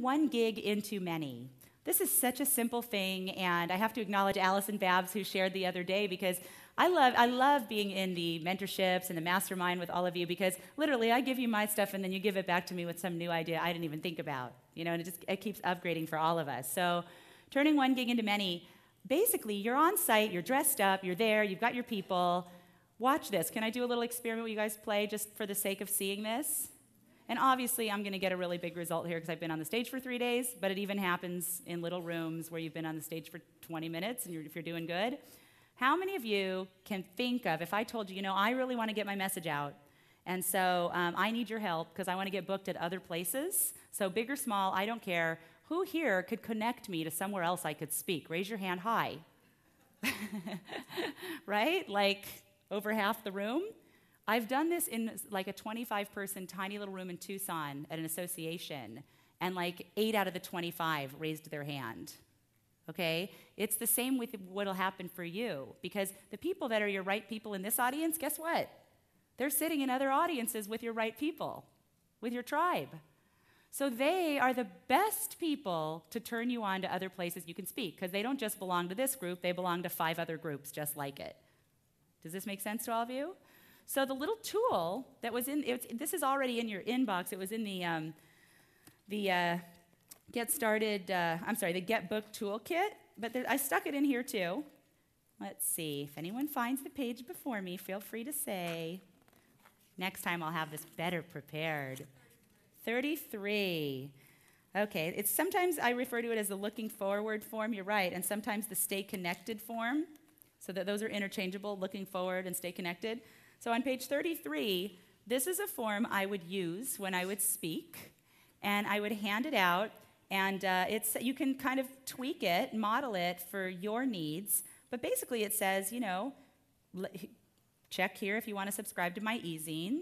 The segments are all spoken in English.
one gig into many. This is such a simple thing, and I have to acknowledge Allison Babs, who shared the other day, because I love being in the mentorships and the mastermind with all of you, because literally I give you my stuff and then you give it back to me with some new idea I didn't even think about, and it keeps upgrading for all of us. So turning one gig into many, basically you're on site, you're dressed up, you're there, you've got your people. Watch this. Can I do a little experiment where you guys play just for the sake of seeing this? And obviously, I'm going to get a really big result here because I've been on the stage for 3 days, but it even happens in little rooms where you've been on the stage for 20 minutes and if you're doing good. How many of you can think of, if I told you, I really want to get my message out, and so I need your help because I want to get booked at other places, so big or small, I don't care. Who here could connect me to somewhere else I could speak? Raise your hand high. Right? Like over half the room? I've done this in like a 25-person tiny little room in Tucson at an association, and like 8 out of the 25 raised their hand, okay? It's the same with what'll happen for you, because the people that are your right people in this audience, guess what? They're sitting in other audiences with your right people, with your tribe. So they are the best people to turn you on to other places you can speak, because they don't just belong to this group, they belong to 5 other groups just like it. Does this make sense to all of you? So the little tool that was this is already in your inbox. It was in the Get Booked Toolkit, but I stuck it in here too. Let's see. If anyone finds the page before me, feel free to say. Next time I'll have this better prepared. 33. Okay, sometimes I refer to it as the looking forward form, you're right, and sometimes the stay connected form, so that those are interchangeable, looking forward and stay connected. So on page 33, this is a form I would use when I would speak, and I would hand it out, and you can kind of tweak it, model it for your needs, but basically it says, check here if you want to subscribe to my e-zine.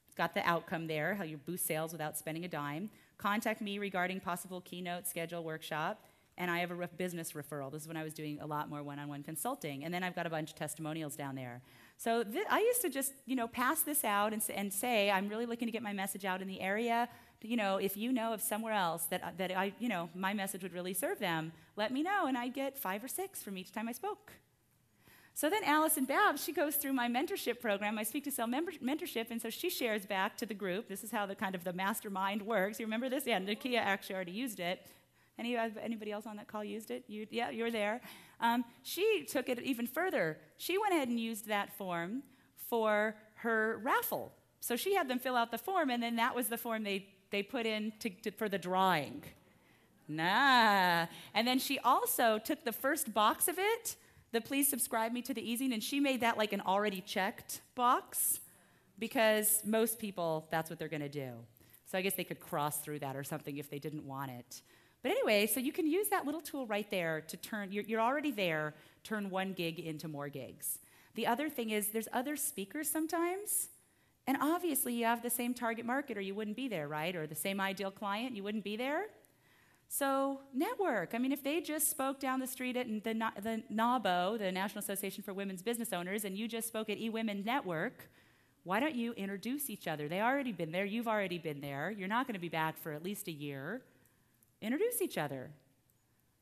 It's got the outcome there, how you boost sales without spending a dime. Contact me regarding possible keynote, schedule, workshop, and I have a business referral. This is when I was doing a lot more one-on-one consulting, and then I've got a bunch of testimonials down there. So I used to just, pass this out and say, I'm really looking to get my message out in the area. If you know of somewhere else that I, my message would really serve them, let me know, and I'd get 5 or 6 from each time I spoke. So then Allison Babs, she goes through my mentorship program, my Speak to Sell mentorship, and so she shares back to the group. This is how the mastermind works. You remember this? Yeah, Nakia actually already used it. Anybody else on that call used it? Yeah, you were there. She took it even further. She went ahead and used that form for her raffle. So she had them fill out the form, and then that was the form they put in for the drawing. And then she also took the first box of it, the please subscribe me to the e-zine, and she made that like an already checked box, because most people, that's what they're going to do. So I guess they could cross through that or something if they didn't want it. But anyway, so you can use that little tool right there to turn, you're already there, turn one gig into more gigs. The other thing is there's other speakers sometimes, and obviously you have the same target market or you wouldn't be there, right? Or the same ideal client, you wouldn't be there. So network. I mean, if they just spoke down the street at the NABO, the National Association for Women's Business Owners, and you just spoke at eWomen Network, why don't you introduce each other? They already been there, you've already been there, you're not going to be back for at least a year. Introduce each other.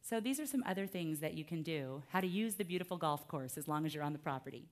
So these are some other things that you can do, how to use the beautiful golf course as long as you're on the property.